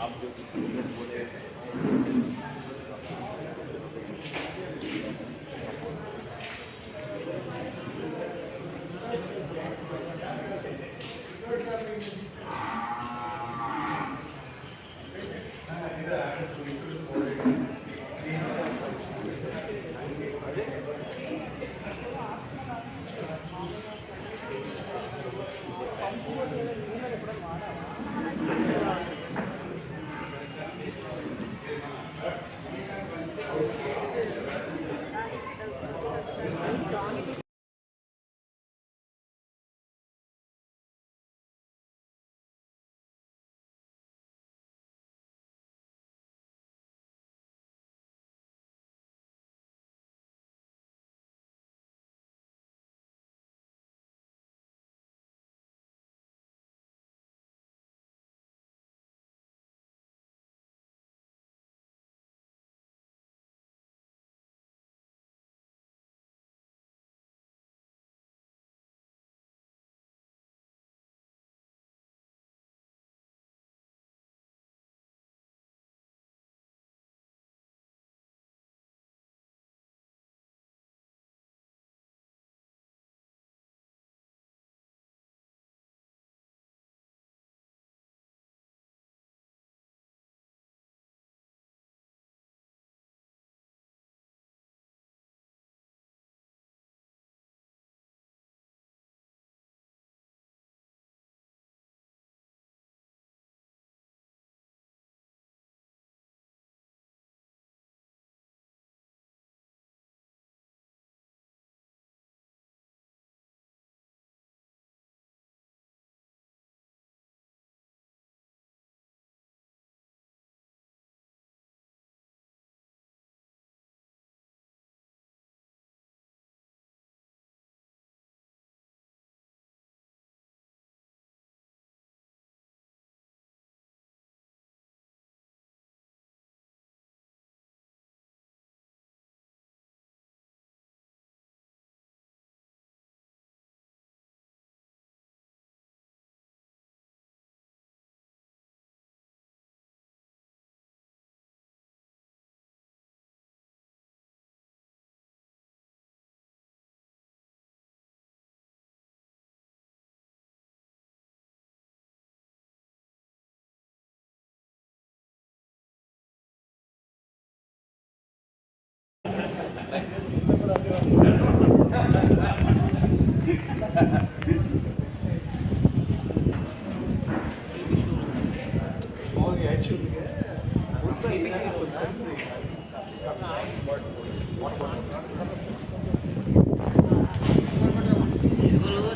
आप जो बोले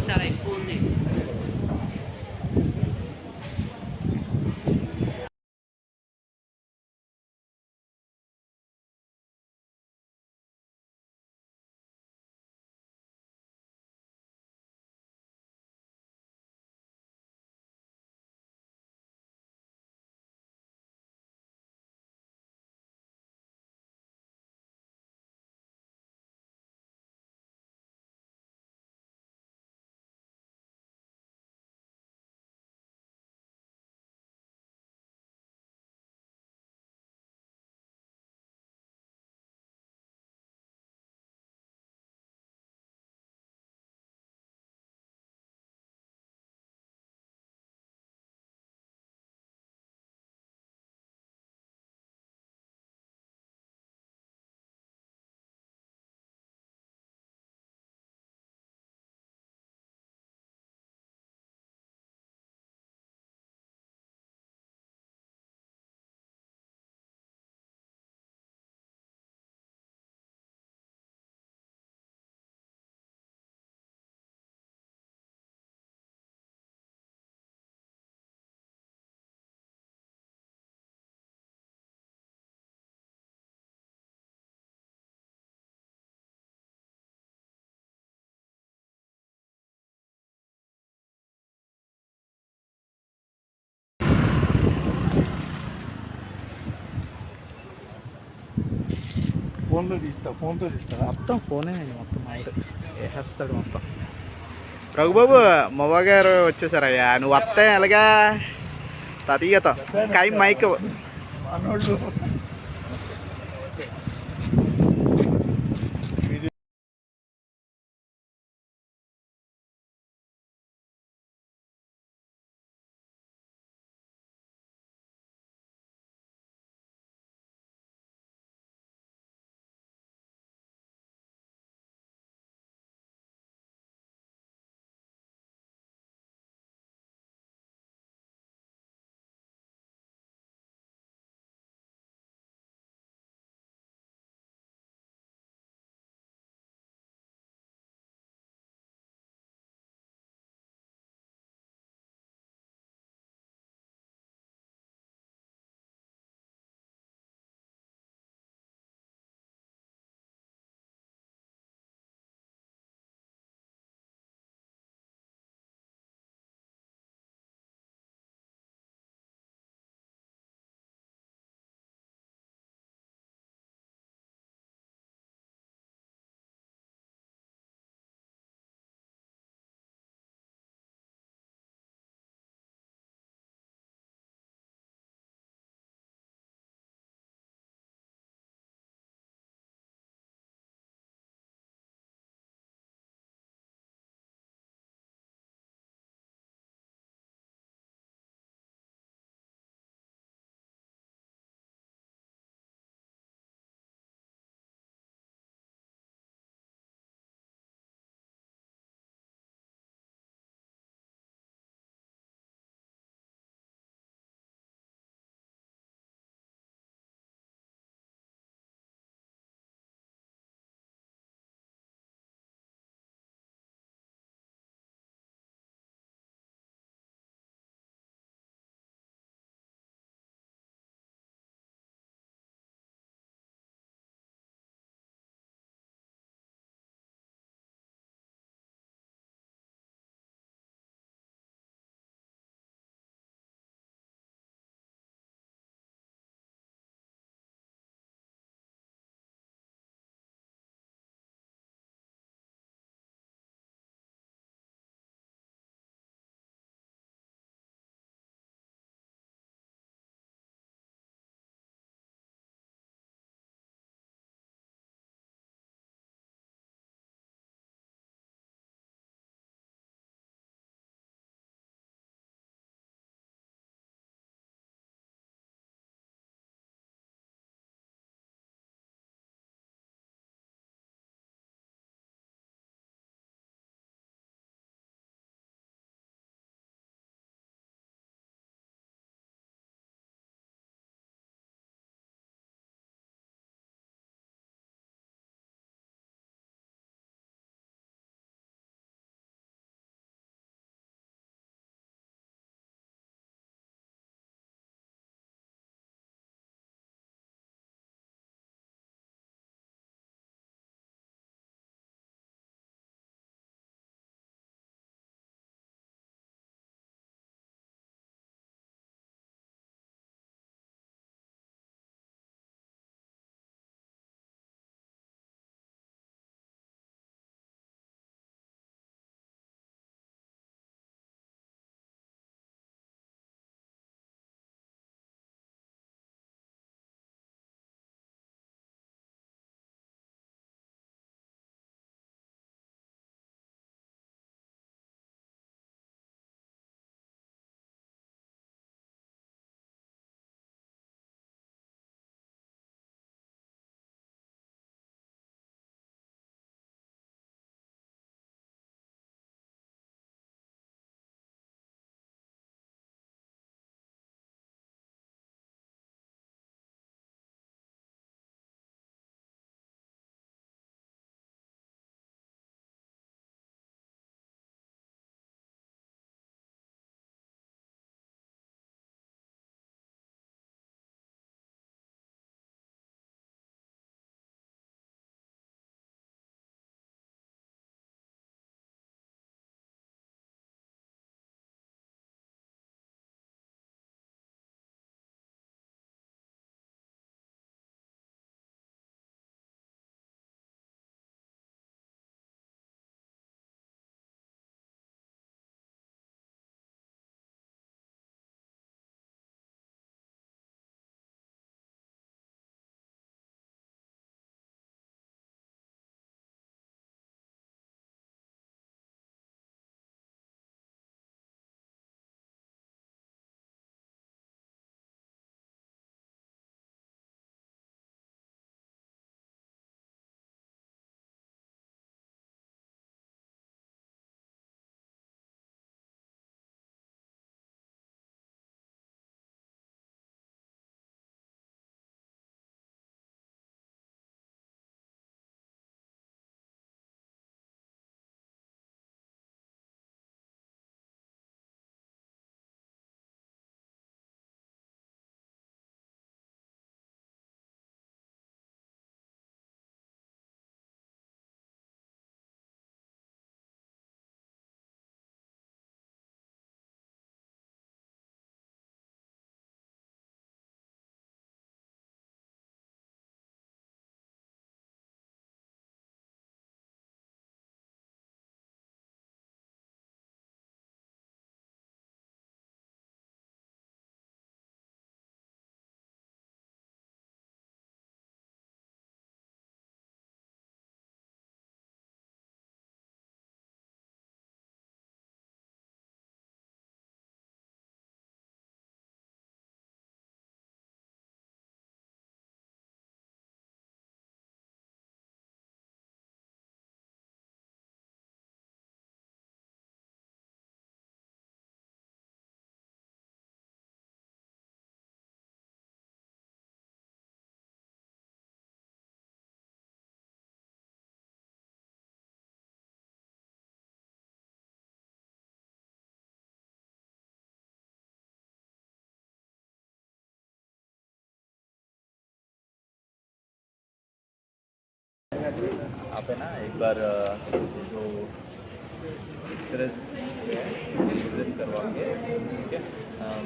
చాలా ఎక్కువ ఉంది. ఫోన్తో తీస్తారా? మొత్తం ఫోనే మొత్తం నైట్ వేసేస్తాడు మొత్తం. రఘుబాబు మవ్వ గారు వచ్చేసారయ్యా, నువ్వు వస్తే ఎలాగా తాతయ్యతో కాయ మైక్ మనోళ్ళు आप है ना एक बार जो एक्सरेज एक्सरेज करवा के, ठीक है,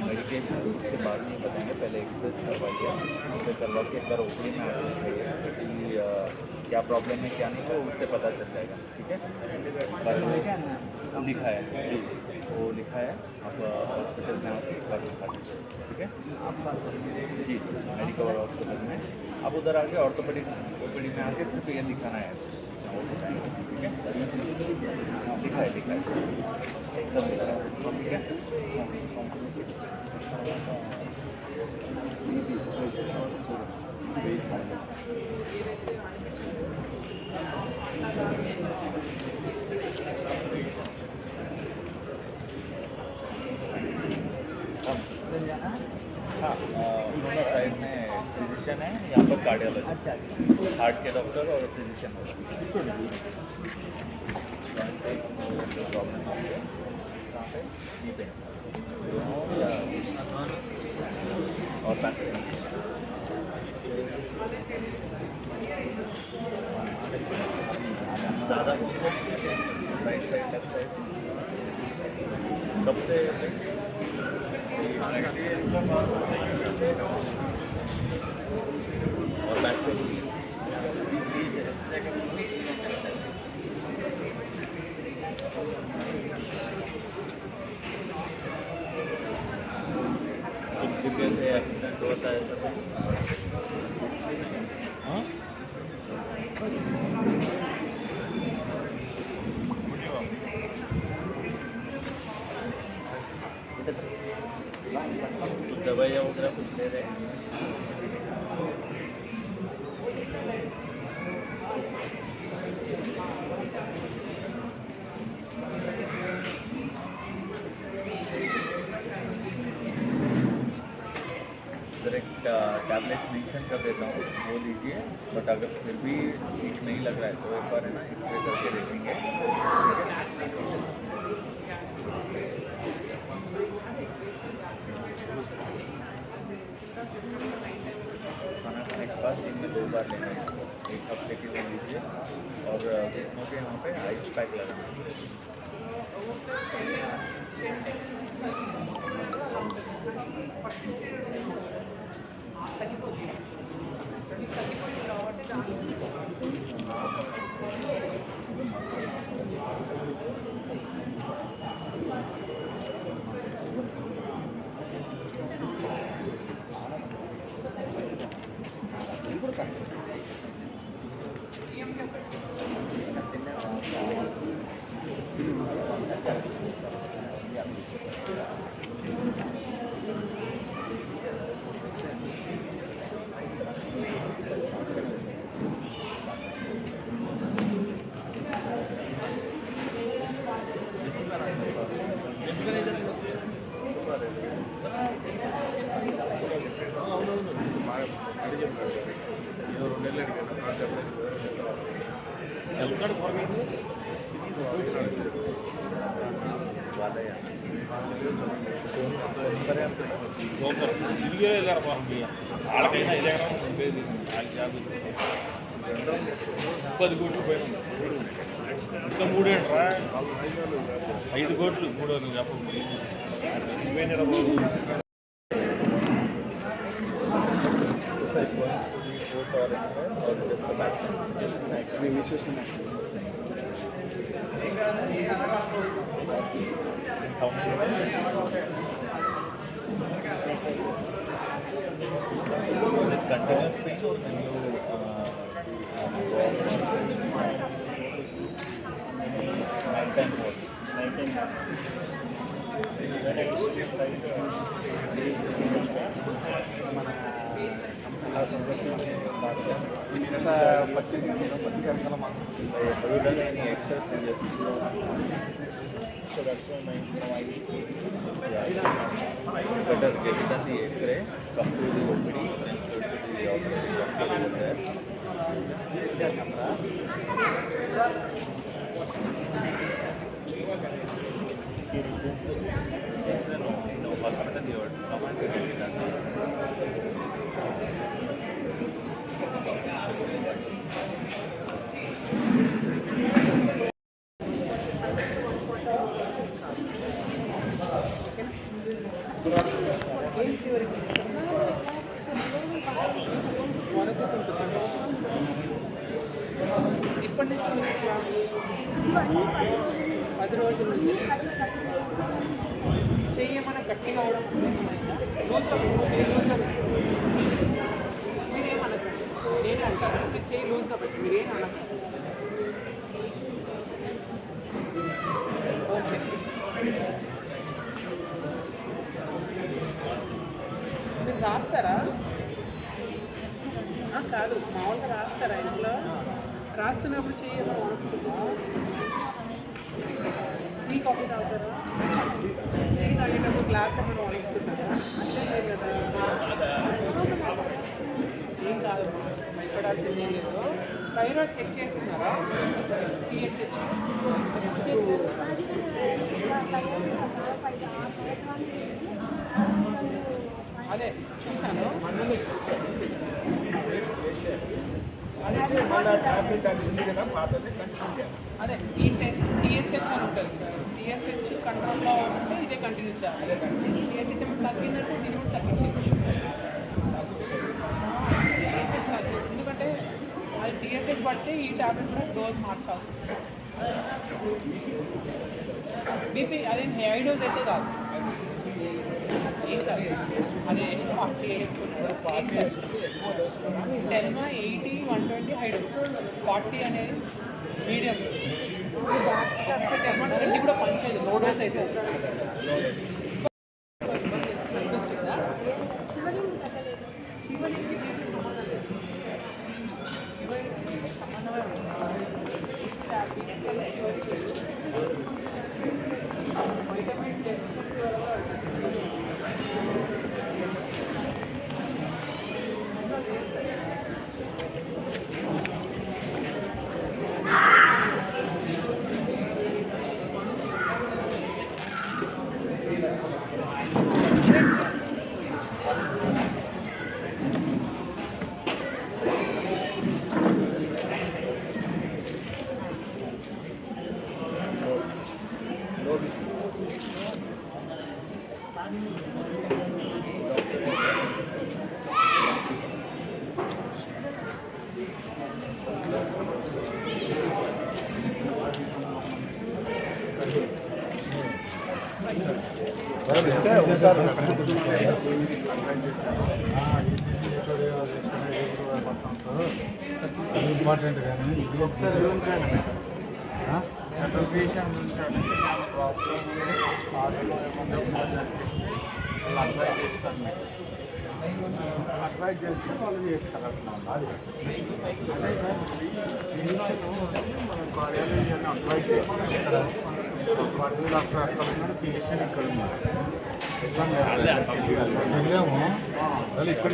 मेडिकेशन उसके बाद नहीं बताएंगे, पहले एक्सरेज करवाइए, उसे करवा के एक बार ओपी में आ जाइए कि क्या प्रॉब्लम है क्या नहीं, तो उससे पता चल जाएगा, ठीक है। पर लिखा है जी, वो लिखा है, आप हॉस्पिटल में आके एक बार लिखा दीजिए, ठीक है जी, मेडिकल हॉस्पिटल में आप उधर आके ऑर्थोपेडिक में आके सिर्फ ये लिखाना है, वो बताएंगे, ठीक है। लिखा है सब लिखा है, ठीक है। हाँ, दोनों साइड में फिजिशियन है, यहाँ पर कार्डियोलॉजिस्ट, अच्छा, हार्ट के डॉक्टर और फिजिशियन होगा, प्रॉब्लम है कहाँ पे, नी पे और बैक पे, ज़्यादा राइट साइड लेफ्ट साइड कब से और बैक पे एक्सीडेंट होता है सब, हाँ कुछ दवाइयाँ वगैरह कुछ ले रहे हैं, डायरेक्ट टैबलेट मेंशन कर देता हूँ, वो लीजिए, बट अगर फिर भी ठीक नहीं लग रहा है तो एक बार है ना एक्सरे करके देखेंगे, खाना खाने के बाद दिन में 2 बार लेना है, एक हफ्ते के लिए लीजिए, और घुटनों के यहाँ पे आइस पैक लगाना है। $10 కోట్లు పోయినా ఇంకా 3 ఏంట్రా 5 కోట్లు 3 అని చెప్పండి continuous pain or can you night time work? Have you done any exercise previous? So that's why my better get done the X-ray, come to the OPD and show to the operating doctor over there. X-ray no, hospital you come and get it done. ఇప్పటి నుంచి 10 రోజుల నుంచి చెయ్యమని గట్టిగా అవడం మీరేమనకండి, నేనే అంటాను మీరు చెయ్యి లూజ్గా పెట్టి మీరేం అనకండి. ఓకే, మీరు రాస్తారా? కాదు, మామూలుగా రాస్తారా ఇంట్లో? రాస్తున్నప్పుడు చెయ్యమని అనుకుంటున్నా. టీ కాఫీ తాగుతారా? టీ తాగేటప్పుడు గ్లాస్ అప్పుడు అనుకుంటున్నారా? అట్లే లేదు కదా, ఏం కాదు, భయపడాల్సింది ఏం లేదు. థైరాయిడ్ చెక్ చేసుకున్నారా? TSH చేశారు? అదే చూశాను. అదే ఈ టెస్ట్ TSH అని ఉంటుంది సార్. TSH కంట్రోల్లో ఉంటే ఇదే కంటిన్యూ చేయాలి. TSH ఏమైనా తగ్గిందంటే దీన్ని కూడా తగ్గించవచ్చు. TSH తగ్గి, ఎందుకంటే అది TSH బట్టి ఈ టాబ్లెట్ కూడా డోస్ మార్చాల్సి వస్తుంది. బీపీ అదే హై డోస్ అయితే కాదు, ఏం కాదు, అదే 48 10, 80, 120 హై డోస్, 40 అనేది మీడియం. అన్నీ కూడా పనిచేయదు, లో డోస్ అయితే శివలింగి సంబంధం లేదు. శివలింగి సంబంధమే వైటమిన్ ఇంపార్టెంట్ కానీ ఇది ఒకసారి సెంట్రల్ పేషెంట్ ఉంచాడు ప్రాబ్లం ఆటలో ఏమన్నా వాళ్ళు అడ్వైజ్ చేస్తాను, అడ్వైజ్ చేస్తే వాళ్ళు చేస్తారు. అట్లా అది మనం కార్యాలయం అడ్వైజ్ చేస్తాం. ఇక్కడ పర్వీలు అక్కడ అక్కడ ఉన్నారు, పేషెంట్ ఇక్కడ ఉన్నారు. వెళ్ళాము వాళ్ళు ఇక్కడ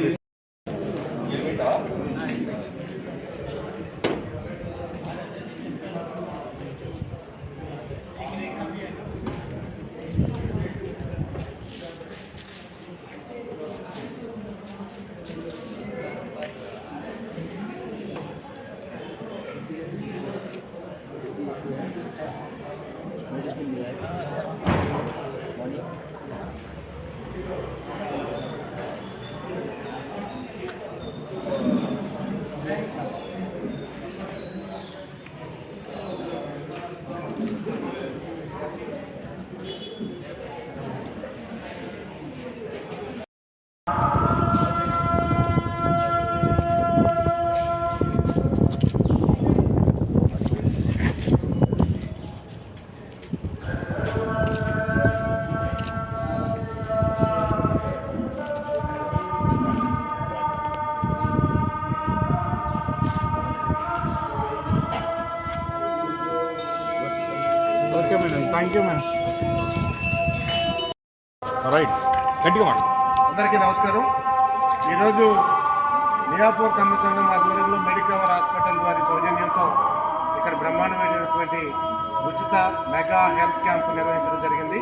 okay madam, thank you madam. Right, గట్టిగా మాట. అందరికీ నమస్కారం. ఈరోజు మియాపూర్ కమ్మ సంఘం ఆధ్వర్యంలో మెడికవర్ హాస్పిటల్ వారి సౌజన్యంతో ఇక్కడ బ్రహ్మాండమైనటువంటి ఉచిత మెగా హెల్త్ క్యాంప్ నిర్వహించడం జరిగింది.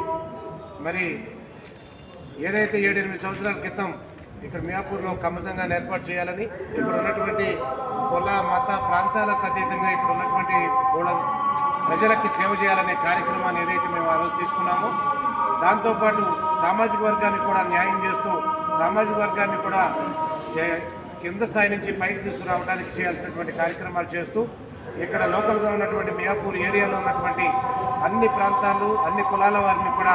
మరి ఏదైతే 7-8 సంవత్సరాల క్రితం ఇక్కడ మియాపూర్లో కమ్మ సంఘాన్ని ఏర్పాటు చేయాలని, ఇక్కడ ఉన్నటువంటి కుల మత ప్రాంతాలకు అతీతంగా ఇక్కడ ఉన్నటువంటి ప్రజలకి సేవ చేయాలనే కార్యక్రమాన్ని ఏదైతే మేము ఆ రోజు తీసుకున్నామో, దాంతోపాటు సామాజిక వర్గానికి కూడా న్యాయం చేస్తూ సామాజిక వర్గాన్ని కూడా కింద స్థాయి నుంచి పైకి తీసుకురావడానికి చేయాల్సినటువంటి కార్యక్రమాలు చేస్తూ ఇక్కడ లోకల్గా ఉన్నటువంటి మియాపూర్ ఏరియాలో ఉన్నటువంటి అన్ని ప్రాంతాలు అన్ని కులాల వారిని కూడా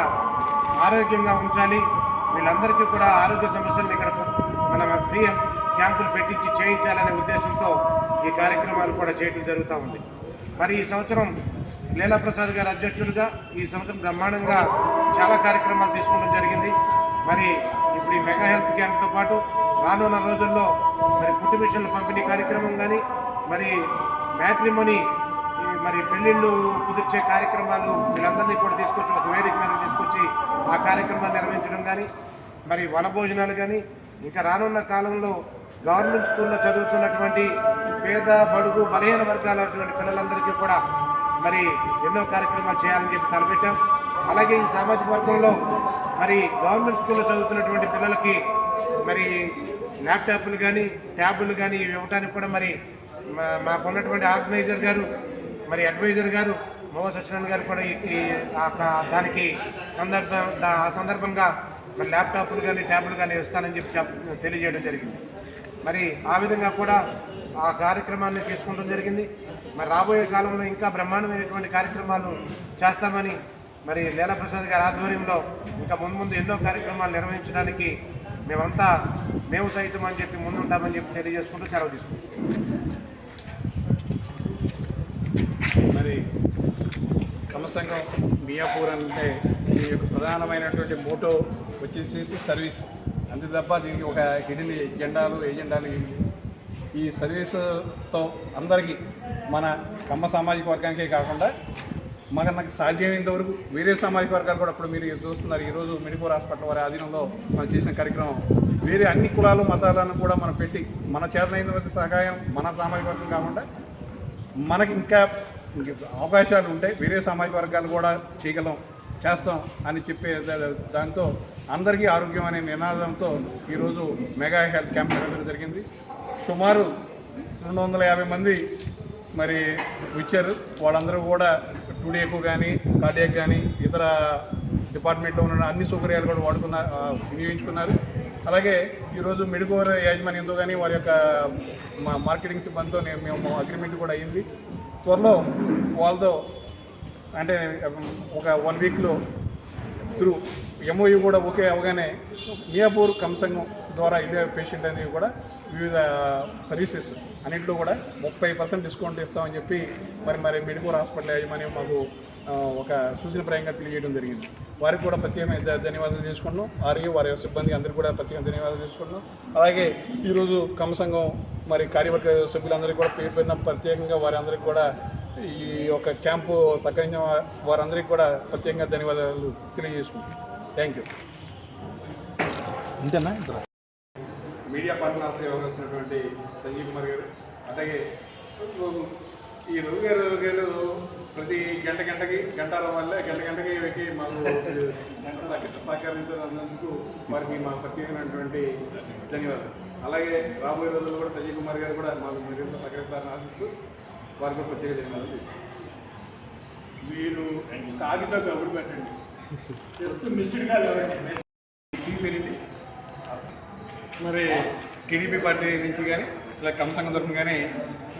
ఆరోగ్యంగా ఉంచాలి, వీళ్ళందరికీ కూడా ఆరోగ్య సమస్యలను ఇక్కడ మన ఫ్రీ క్యాంపులు పెట్టించి చేయించాలనే ఉద్దేశంతో ఈ కార్యక్రమాలు కూడా చేయడం జరుగుతూ ఉంది. మరి ఈ సంవత్సరం లీలాప్రసాద్ గారు అధ్యక్షుడిగా ఈ సంవత్సరం బ్రహ్మాండంగా చాలా కార్యక్రమాలు తీసుకోవడం జరిగింది. మరి ఇప్పుడు ఈ మెగా హెల్త్ క్యాంప్తో పాటు రానున్న రోజుల్లో మరి పుట్టి మిషన్ల పంపిణీ కార్యక్రమం కానీ, మరి మ్యాట్రిమోనీ మరి పెళ్ళిళ్ళు కుదిర్చే కార్యక్రమాలు వీళ్ళందరినీ కూడా తీసుకొచ్చి ఒక వేదిక మీద తీసుకొచ్చి ఆ కార్యక్రమాలు నిర్వహించడం కానీ, మరి వనభోజనాలు కానీ, ఇంకా రానున్న కాలంలో గవర్నమెంట్ స్కూల్లో చదువుతున్నటువంటి పేద బడుగు బలహీన వర్గాలైనటువంటి పిల్లలందరికీ కూడా మరి ఎన్నో కార్యక్రమాలు చేయాలని చెప్పి తలపెట్టాం. అలాగే ఈ సామాజిక వర్గంలో మరి గవర్నమెంట్ స్కూల్లో చదువుతున్నటువంటి పిల్లలకి మరి ల్యాప్టాప్లు కానీ ట్యాబులు కానీ ఇవ్వడానికి కూడా మరి మాకున్నటువంటి ఆర్గనైజర్ గారు మరి అడ్వైజర్ గారు మోవ సత్యనారాయణ గారు కూడా దానికి ఆ సందర్భంగా మరి ల్యాప్టాప్లు కానీ ట్యాబులు కానీ ఇస్తానని చెప్పి తెలియజేయడం జరిగింది. మరి ఆ విధంగా కూడా ఆ కార్యక్రమాన్ని తీసుకుంటం జరిగింది. మరి రాబోయే కాలంలో ఇంకా బ్రహ్మాండమైనటువంటి కార్యక్రమాలు చేస్తామని మరి లీలాప్రసాద్ గారి ఆధ్వర్యంలో ఇంకా ముందు ఎన్నో కార్యక్రమాలు నిర్వహించడానికి మేము సైతం అని చెప్పి ముందుంటామని చెప్పి తెలియజేసుకుంటూ సెలవు తీసుకుంటాం. మరి కమసంగం మియాపూర్ అంటే ఈ యొక్క ప్రధానమైనటువంటి మోటో వచ్చేసి సర్వీస్, అంతే తప్ప దీనికి ఒక హిడెన్ ఎజెండాలు ఈ సర్వీస్తో అందరికీ మన కమ్మ సామాజిక వర్గానికే కాకుండా మనకు సాధ్యమైనంత వరకు వేరే సామాజిక వర్గాలు కూడా ఇప్పుడు మీరు చూస్తున్నారు. ఈరోజు మెడికోర్ హాస్పిటల్ వారి ఆధీనంలో మనం చేసిన కార్యక్రమం వేరే అన్ని కులాలు మతాలను కూడా మనం పెట్టి మన చేతనైనంత సహాయం మన సామాజిక వర్గం కాకుండా మనకి ఇంకా అవకాశాలు ఉంటాయి, వేరే సామాజిక వర్గాలు కూడా చేస్తాం అని చెప్పే దాంతో అందరికీ ఆరోగ్యం అనే నినాదంతో ఈరోజు మెగా హెల్త్ క్యాంప్ నిర్వహించడం జరిగింది. సుమారు 250 మంది మరి వచ్చారు. వాళ్ళందరూ కూడా టూడేకు కానీ కార్డియాక్ కానీ ఇతర డిపార్ట్మెంట్లో ఉన్న అన్ని సౌకర్యాలు కూడా వినియోగించుకున్నారు. అలాగే ఈరోజు మెడికోర్ యాజమాన్యంతో కానీ వారి యొక్క మార్కెటింగ్ సిబ్బందితో మేము అగ్రిమెంట్ కూడా అయ్యింది. త్వరలో వాళ్ళతో అంటే ఒక 1 వీక్లో త్రూ ఎంఓయూ కూడా ఓకే అవగానే మియాపూర్ కమసంగం ద్వారా ఇదే పేషెంట్ అనేది కూడా వివిధ సర్వీసెస్ అన్నింటిలో కూడా 30% డిస్కౌంట్ ఇస్తామని చెప్పి మరి మెడికోర్ హాస్పిటల్ యాజమాన్యం మాకు ఒక సూచనప్రాయంగా తెలియజేయడం జరిగింది. వారికి కూడా ప్రత్యేకమైన ధన్యవాదాలు చేసుకుంటున్నాం. వారి సిబ్బంది అందరికీ కూడా ప్రత్యేక ధన్యవాదాలు చేసుకుంటున్నాం. అలాగే ఈరోజు కమసంగం మరి కార్యవర్గ సభ్యులందరికీ కూడా పేరు ప్రత్యేకంగా వారి అందరికీ కూడా ఈ యొక్క క్యాంపు సహకరించిన వారందరికీ కూడా ప్రత్యేకంగా ధన్యవాదాలు తెలియజేసుకుంటున్నాం. Thank you. అంతేనా? మీడియా పార్ట్నర్స్ వ్యవహరిస్తున్నటువంటి సంజీవ్ కుమార్ గారు, అలాగే ఈ రవి గారు ప్రతి గంటల వల్ల గంటకి వ్యక్తి మాకు సహకరించినందుకు వారికి మా ప్రత్యేకమైనటువంటి ధన్యవాదాలు. అలాగే రాబోయే రోజుల్లో కూడా సంజీవ్ కుమార్ గారు కూడా మాకు మరింత సహకరిస్తారని ఆశిస్తూ వారికి కూడా ప్రత్యేక ధన్యవాదాలు. మీరు కాగితం కబురు పెట్టండి, జస్ట్ మిస్డ్గా పేరేంటి మరి టీడీపీ పార్టీ నుంచి కానీ ఇలా కమసంగం తరఫున కానీ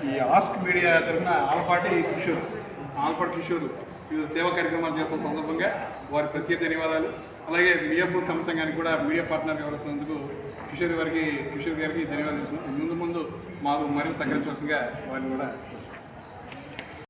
ఈ ఆస్క్ మీడియా తరఫున ఆలపాటి కిషోర్ ఈ సేవా కార్యక్రమాలు చేస్తున్న సందర్భంగా వారి ప్రత్యేక ధన్యవాదాలు. అలాగే మియాపూర్ కమసంగానికి కూడా మీడియా పార్ట్నర్ వ్యవహరిస్తున్నందుకు కిషోర్ గారికి ధన్యవాదాలు చేస్తున్నాం. ముందు మాకు మరింత సహకరించవలసిందిగా వారిని కూడా